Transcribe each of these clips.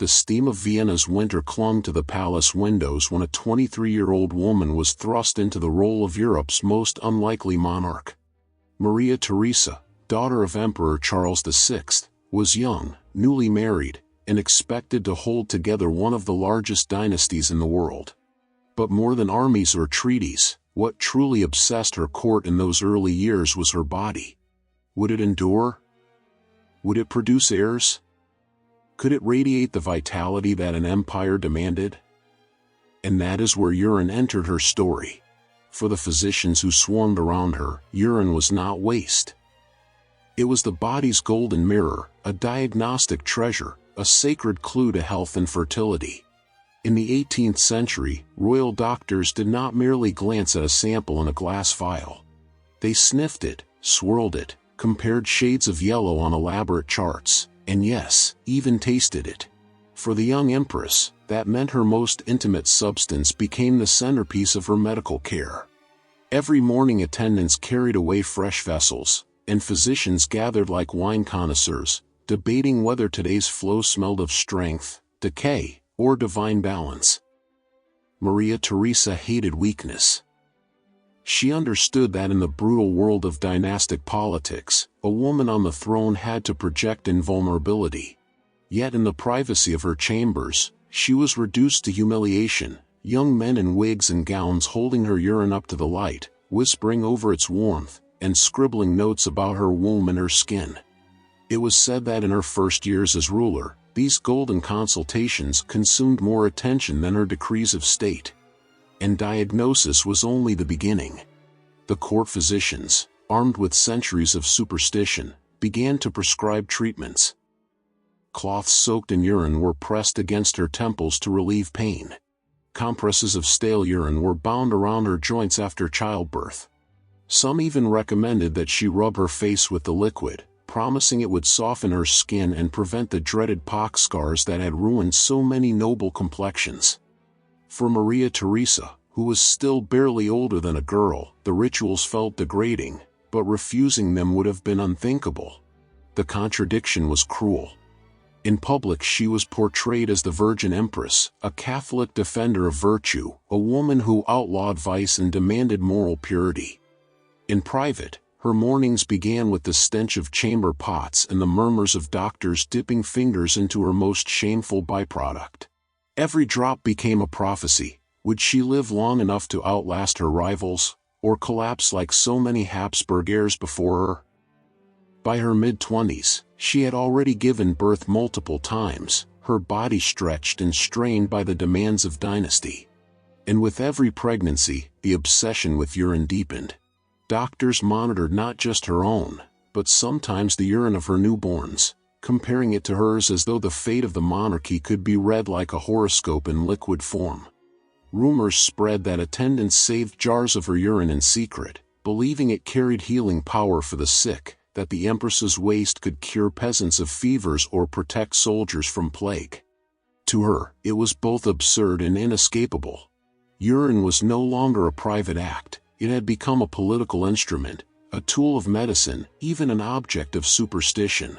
The steam of Vienna's winter clung to the palace windows when a 23-year-old woman was thrust into the role of Europe's most unlikely monarch. Maria Theresa, daughter of Emperor Charles VI, was young, newly married, and expected to hold together one of the largest dynasties in the world. But more than armies or treaties, what truly obsessed her court in those early years was her body. Would it endure? Would it produce heirs? Could it radiate the vitality that an empire demanded? And that is where urine entered her story. For the physicians who swarmed around her, urine was not waste. It was the body's golden mirror, a diagnostic treasure, a sacred clue to health and fertility. In the 18th century, royal doctors did not merely glance at a sample in a glass vial. They sniffed it, swirled it, compared shades of yellow on elaborate charts, and yes, even tasted it. For the young empress, that meant her most intimate substance became the centerpiece of her medical care. Every morning attendants carried away fresh vessels, and physicians gathered like wine connoisseurs, debating whether today's flow smelled of strength, decay, or divine balance. Maria Theresa hated weakness. She understood that in the brutal world of dynastic politics, a woman on the throne had to project invulnerability. Yet in the privacy of her chambers, she was reduced to humiliation, young men in wigs and gowns holding her urine up to the light, whispering over its warmth, and scribbling notes about her womb and her skin. It was said that in her first years as ruler, these golden consultations consumed more attention than her decrees of state. And diagnosis was only the beginning. The court physicians, armed with centuries of superstition, began to prescribe treatments. Cloths soaked in urine were pressed against her temples to relieve pain. Compresses of stale urine were bound around her joints after childbirth. Some even recommended that she rub her face with the liquid, promising it would soften her skin and prevent the dreaded pox scars that had ruined so many noble complexions. For Maria Theresa, who was still barely older than a girl, the rituals felt degrading, but refusing them would have been unthinkable. The contradiction was cruel. In public she was portrayed as the Virgin Empress, a Catholic defender of virtue, a woman who outlawed vice and demanded moral purity. In private, her mornings began with the stench of chamber pots and the murmurs of doctors dipping fingers into her most shameful byproduct. Every drop became a prophecy. Would she live long enough to outlast her rivals, or collapse like so many Habsburg heirs before her? By her mid-20s, she had already given birth multiple times, her body stretched and strained by the demands of dynasty. And with every pregnancy, the obsession with urine deepened. Doctors monitored not just her own, but sometimes the urine of her newborns, comparing it to hers as though the fate of the monarchy could be read like a horoscope in liquid form. Rumors spread that attendants saved jars of her urine in secret, believing it carried healing power for the sick, that the empress's waste could cure peasants of fevers or protect soldiers from plague. To her, it was both absurd and inescapable. Urine was no longer a private act, it had become a political instrument, a tool of medicine, even an object of superstition.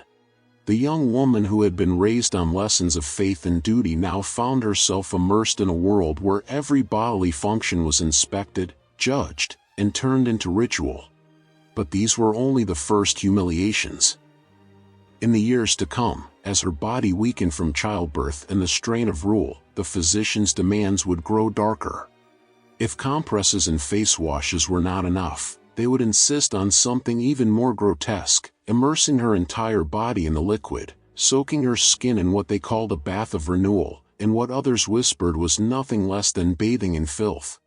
The young woman who had been raised on lessons of faith and duty now found herself immersed in a world where every bodily function was inspected, judged, and turned into ritual. But these were only the first humiliations. In the years to come, as her body weakened from childbirth and the strain of rule, the physician's demands would grow darker. If compresses and face washes were not enough, they would insist on something even more grotesque, immersing her entire body in the liquid, soaking her skin in what they called a bath of renewal, and what others whispered was nothing less than bathing in filth.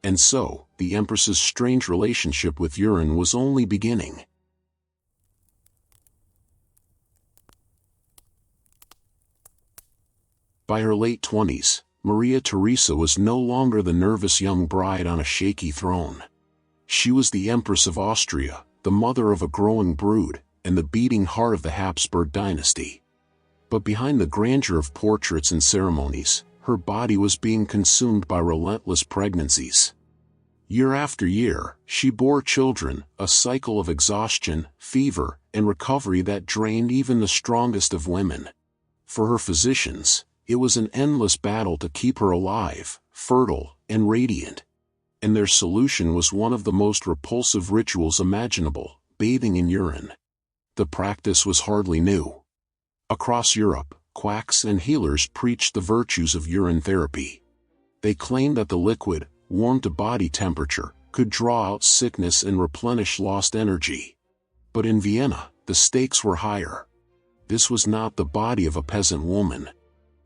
And so, the Empress's strange relationship with urine was only beginning. By her late 20s, Maria Theresa was no longer the nervous young bride on a shaky throne. She was the Empress of Austria, the mother of a growing brood, and the beating heart of the Habsburg dynasty. But behind the grandeur of portraits and ceremonies, her body was being consumed by relentless pregnancies. Year after year, she bore children, a cycle of exhaustion, fever, and recovery that drained even the strongest of women. For her physicians, It was an endless battle to keep her alive, fertile, and radiant. And their solution was one of the most repulsive rituals imaginable: bathing in urine. The practice was hardly new. Across Europe, quacks and healers preached the virtues of urine therapy. They claimed that the liquid, warm to body temperature, could draw out sickness and replenish lost energy. But in Vienna, the stakes were higher. This was not the body of a peasant woman.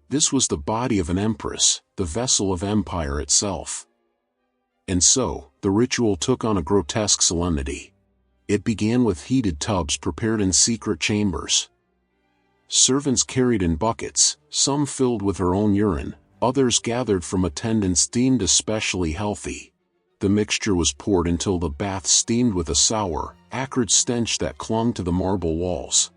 This was the body of an empress, the vessel of empire itself. And so, the ritual took on a grotesque solemnity. It began with heated tubs prepared in secret chambers. Servants carried in buckets, some filled with her own urine, others gathered from attendants deemed especially healthy. The mixture was poured until the bath steamed with a sour, acrid stench that clung to the marble walls.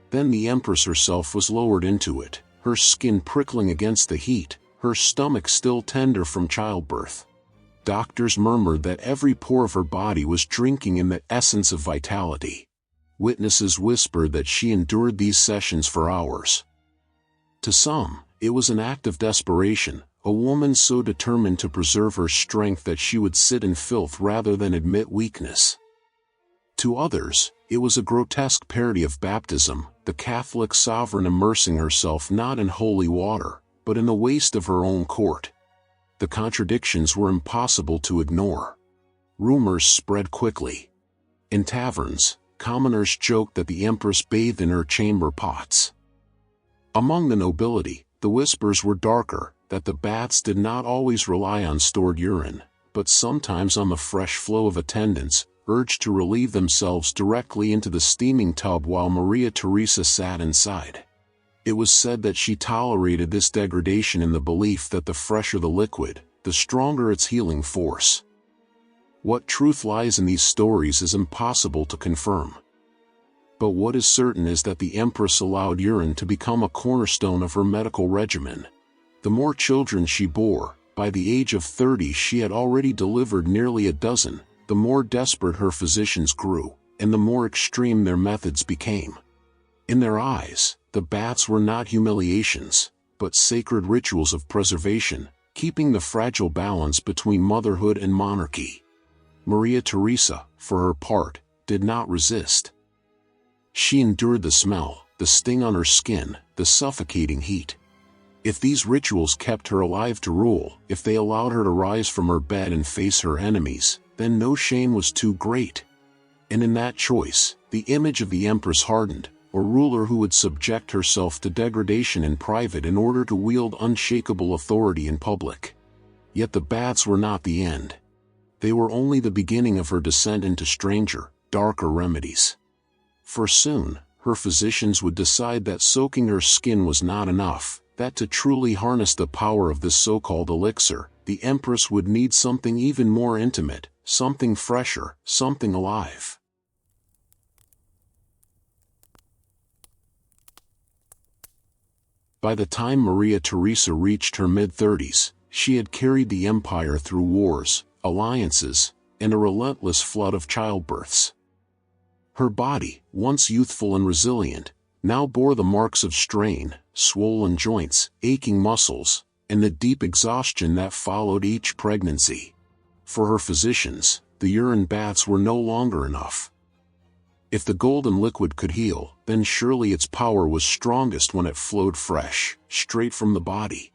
Then the empress herself was lowered into it, her skin prickling against the heat, her stomach still tender from childbirth. Doctors murmured that every pore of her body was drinking in the essence of vitality. Witnesses whispered that she endured these sessions for hours. To some, it was an act of desperation, a woman so determined to preserve her strength that she would sit in filth rather than admit weakness. To others, it was a grotesque parody of baptism, the Catholic sovereign immersing herself not in holy water, but in the waste of her own court. The contradictions were impossible to ignore. Rumors spread quickly. In taverns, commoners joked that the empress bathed in her chamber pots. Among the nobility, the whispers were darker, that the baths did not always rely on stored urine, but sometimes on the fresh flow of attendants, urged to relieve themselves directly into the steaming tub while Maria Theresa sat inside. It was said that she tolerated this degradation in the belief that the fresher the liquid, the stronger its healing force. What truth lies in these stories is impossible to confirm. But what is certain is that the empress allowed urine to become a cornerstone of her medical regimen. The more children she bore, by the age of 30 she had already delivered nearly a dozen, the more desperate her physicians grew, and the more extreme their methods became. In their eyes, the baths were not humiliations, but sacred rituals of preservation, keeping the fragile balance between motherhood and monarchy. Maria Theresa, for her part, did not resist. She endured the smell, the sting on her skin, the suffocating heat. If these rituals kept her alive to rule, if they allowed her to rise from her bed and face her enemies, then no shame was too great. And in that choice, the image of the empress hardened, a ruler who would subject herself to degradation in private in order to wield unshakable authority in public. Yet the baths were not the end. They were only the beginning of her descent into stranger, darker remedies. For soon, her physicians would decide that soaking her skin was not enough, that to truly harness the power of this so-called elixir, the empress would need something even more intimate, something fresher, something alive. By the time Maria Theresa reached her mid-30s, she had carried the empire through wars, alliances, and a relentless flood of childbirths. Her body, once youthful and resilient, now bore the marks of strain, swollen joints, aching muscles, and the deep exhaustion that followed each pregnancy. For her physicians, the urine baths were no longer enough. If the golden liquid could heal, then surely its power was strongest when it flowed fresh, straight from the body.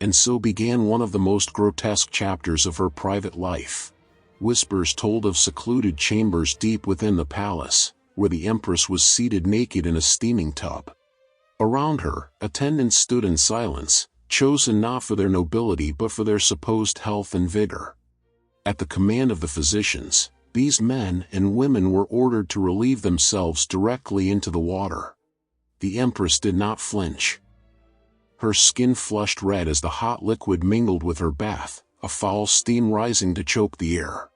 And so began one of the most grotesque chapters of her private life. Whispers told of secluded chambers deep within the palace, where the empress was seated naked in a steaming tub. Around her, attendants stood in silence, chosen not for their nobility but for their supposed health and vigor. At the command of the physicians, these men and women were ordered to relieve themselves directly into the water. The empress did not flinch. Her skin flushed red as the hot liquid mingled with her bath, a foul steam rising to choke the air.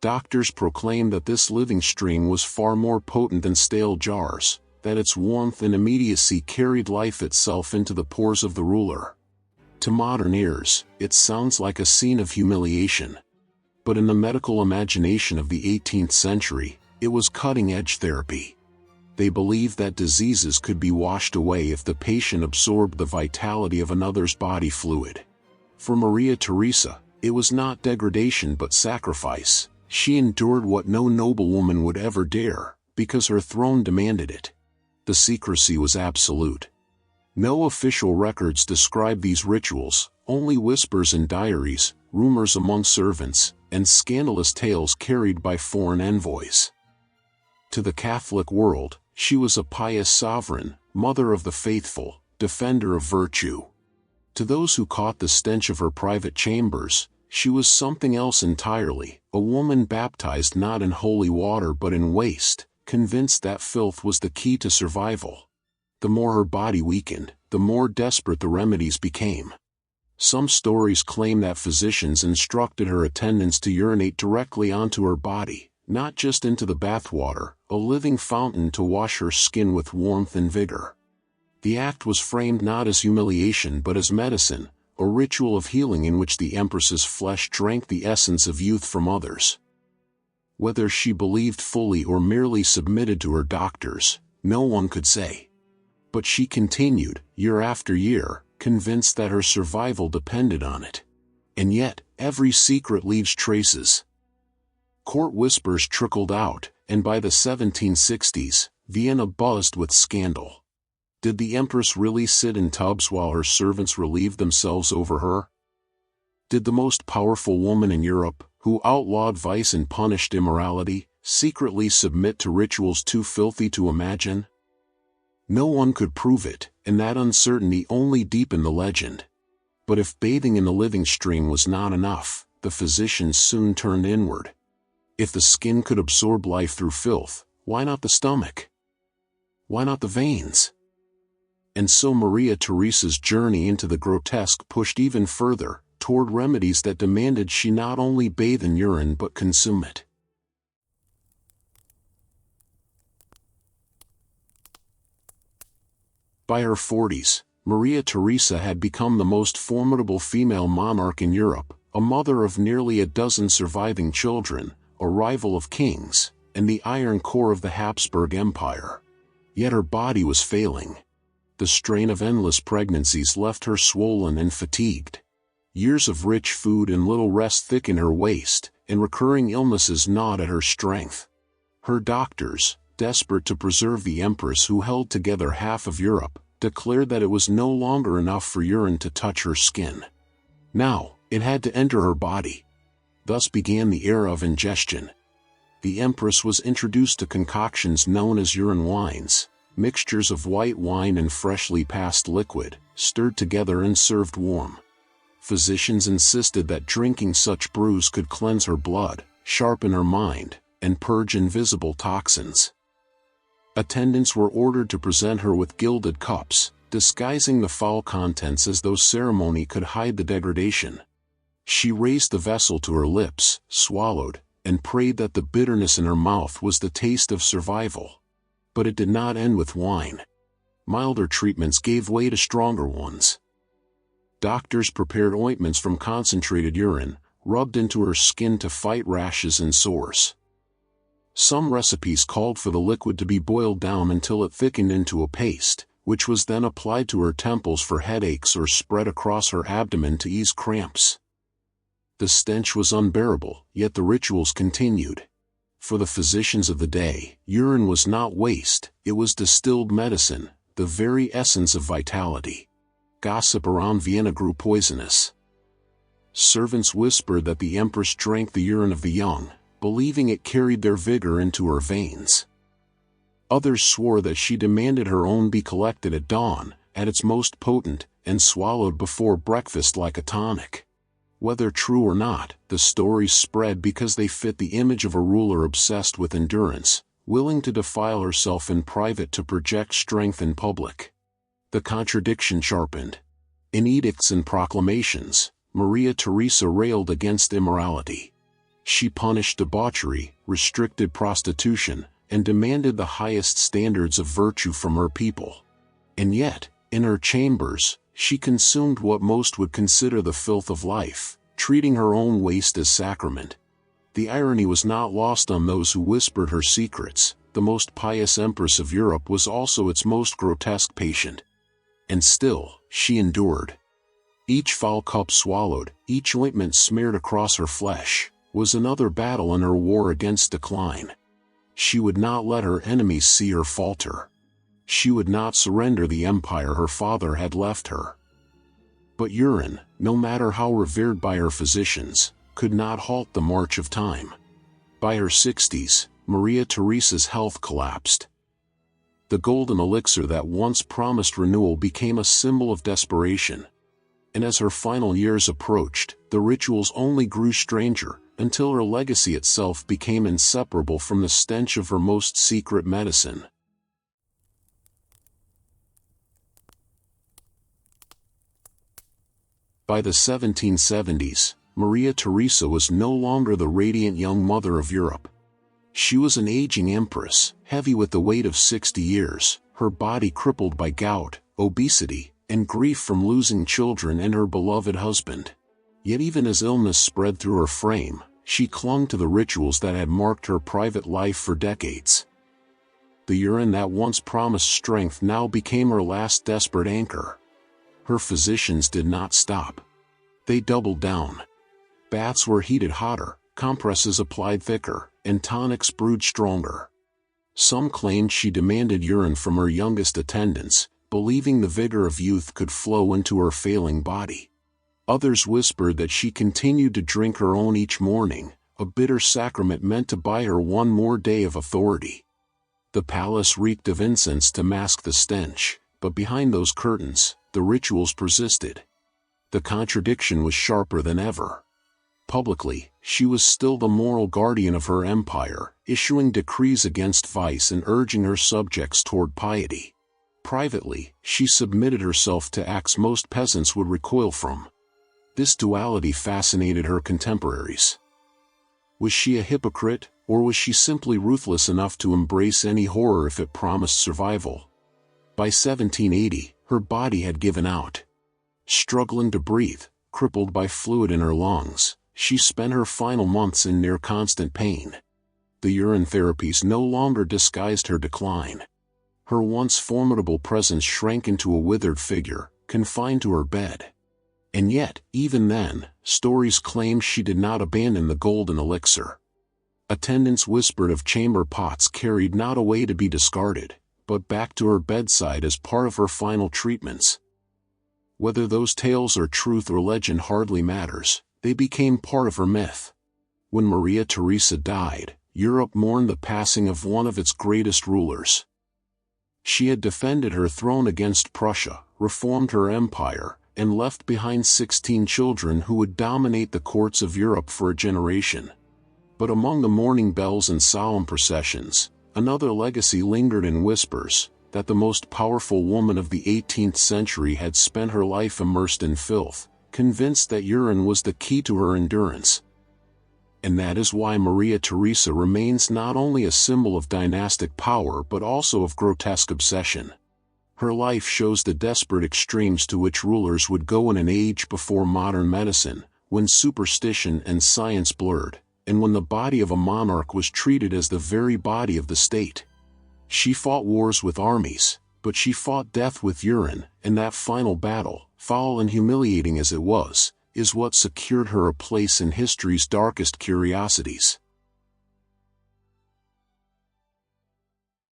Doctors proclaimed that this living stream was far more potent than stale jars, that its warmth and immediacy carried life itself into the pores of the ruler. To modern ears, it sounds like a scene of humiliation. But in the medical imagination of the 18th century, it was cutting-edge therapy. They believed that diseases could be washed away if the patient absorbed the vitality of another's body fluid. For Maria Theresa, it was not degradation but sacrifice. She endured what no noblewoman would ever dare, because her throne demanded it. The secrecy was absolute. No official records describe these rituals, only whispers in diaries, rumors among servants, and scandalous tales carried by foreign envoys. To the Catholic world, she was a pious sovereign, mother of the faithful, defender of virtue. To those who caught the stench of her private chambers, she was something else entirely, a woman baptized not in holy water but in waste, convinced that filth was the key to survival. The more her body weakened, the more desperate the remedies became. Some stories claim that physicians instructed her attendants to urinate directly onto her body, not just into the bathwater, a living fountain to wash her skin with warmth and vigor. The act was framed not as humiliation but as medicine, a ritual of healing in which the Empress's flesh drank the essence of youth from others. Whether she believed fully or merely submitted to her doctors, no one could say. But she continued, year after year, convinced that her survival depended on it. And yet, every secret leaves traces. Court whispers trickled out, and by the 1760s, Vienna buzzed with scandal. Did the Empress really sit in tubs while her servants relieved themselves over her? Did the most powerful woman in Europe, who outlawed vice and punished immorality, secretly submit to rituals too filthy to imagine? No one could prove it, and that uncertainty only deepened the legend. But if bathing in the living stream was not enough, the physicians soon turned inward. If the skin could absorb life through filth, why not the stomach? Why not the veins? And so Maria Theresa's journey into the grotesque pushed even further, toward remedies that demanded she not only bathe in urine but consume it. By her 40s, Maria Theresa had become the most formidable female monarch in Europe, a mother of nearly a dozen surviving children, a rival of kings, and the iron core of the Habsburg Empire. Yet her body was failing. The strain of endless pregnancies left her swollen and fatigued. Years of rich food and little rest thickened her waist, and recurring illnesses gnawed at her strength. Her doctors, desperate to preserve the Empress who held together half of Europe, declared that it was no longer enough for urine to touch her skin. Now, it had to enter her body. Thus began the era of ingestion. The Empress was introduced to concoctions known as urine wines, mixtures of white wine and freshly passed liquid, stirred together and served warm. Physicians insisted that drinking such brews could cleanse her blood, sharpen her mind, and purge invisible toxins. Attendants were ordered to present her with gilded cups, disguising the foul contents as though ceremony could hide the degradation. She raised the vessel to her lips, swallowed, and prayed that the bitterness in her mouth was the taste of survival. But it did not end with wine. Milder treatments gave way to stronger ones. Doctors prepared ointments from concentrated urine, rubbed into her skin to fight rashes and sores. Some recipes called for the liquid to be boiled down until it thickened into a paste, which was then applied to her temples for headaches or spread across her abdomen to ease cramps. The stench was unbearable, yet the rituals continued. For the physicians of the day, urine was not waste, it was distilled medicine, the very essence of vitality. Gossip around Vienna grew poisonous. Servants whispered that the Empress drank the urine of the young, believing it carried their vigor into her veins. Others swore that she demanded her own be collected at dawn, at its most potent, and swallowed before breakfast like a tonic. Whether true or not, the stories spread because they fit the image of a ruler obsessed with endurance, willing to defile herself in private to project strength in public. The contradiction sharpened. In edicts and proclamations, Maria Theresa railed against immorality. She punished debauchery, restricted prostitution, and demanded the highest standards of virtue from her people. And yet, in her chambers, she consumed what most would consider the filth of life, treating her own waste as sacrament. The irony was not lost on those who whispered her secrets. the most pious empress of Europe was also its most grotesque patient. And still, she endured. Each foul cup swallowed, each ointment smeared across her flesh, was another battle in her war against decline. She would not let her enemies see her falter. She would not surrender the empire her father had left her. But Urine, no matter how revered by her physicians, could not halt the march of time. By her 60s, Maria Theresa's health collapsed. The golden elixir that once promised renewal became a symbol of desperation. And as her final years approached, the rituals only grew stranger, until her legacy itself became inseparable from the stench of her most secret medicine. By the 1770s, Maria Theresa was no longer the radiant young mother of Europe. She was an aging empress, heavy with the weight of 60 years, her body crippled by gout, obesity, and grief from losing children and her beloved husband. Yet even as illness spread through her frame, she clung to the rituals that had marked her private life for decades. The urine that once promised strength now became her last desperate anchor. Her physicians did not stop. They doubled down. Baths were heated hotter, compresses applied thicker, and tonics brewed stronger. Some claimed she demanded urine from her youngest attendants, believing the vigor of youth could flow into her failing body. Others whispered that she continued to drink her own each morning, a bitter sacrament meant to buy her one more day of authority. The palace reeked of incense to mask the stench, but behind those curtains, the rituals persisted. The contradiction was sharper than ever. Publicly, she was still the moral guardian of her empire, issuing decrees against vice and urging her subjects toward piety. Privately, she submitted herself to acts most peasants would recoil from. This duality fascinated her contemporaries. Was she a hypocrite, or was she simply ruthless enough to embrace any horror if it promised survival? By 1780, her body had given out. Struggling to breathe, crippled by fluid in her lungs, she spent her final months in near constant pain. The urine therapies no longer disguised her decline. Her once formidable presence shrank into a withered figure, confined to her bed. And yet, even then, stories claimed she did not abandon the golden elixir. Attendants whispered of chamber pots carried not away to be discarded, but back to her bedside as part of her final treatments. Whether those tales are truth or legend hardly matters, they became part of her myth. When Maria Theresa died, Europe mourned the passing of one of its greatest rulers. She had defended her throne against Prussia, reformed her empire, and left behind 16 children who would dominate the courts of Europe for a generation. But among the mourning bells and solemn processions, another legacy lingered in whispers, that the most powerful woman of the 18th century had spent her life immersed in filth, convinced that urine was the key to her endurance. And that is why Maria Theresa remains not only a symbol of dynastic power but also of grotesque obsession. Her life shows the desperate extremes to which rulers would go in an age before modern medicine, when superstition and science blurred, and when the body of a monarch was treated as the very body of the state. She fought wars with armies, but she fought death with urine, and that final battle, foul and humiliating as it was, is what secured her a place in history's darkest curiosities.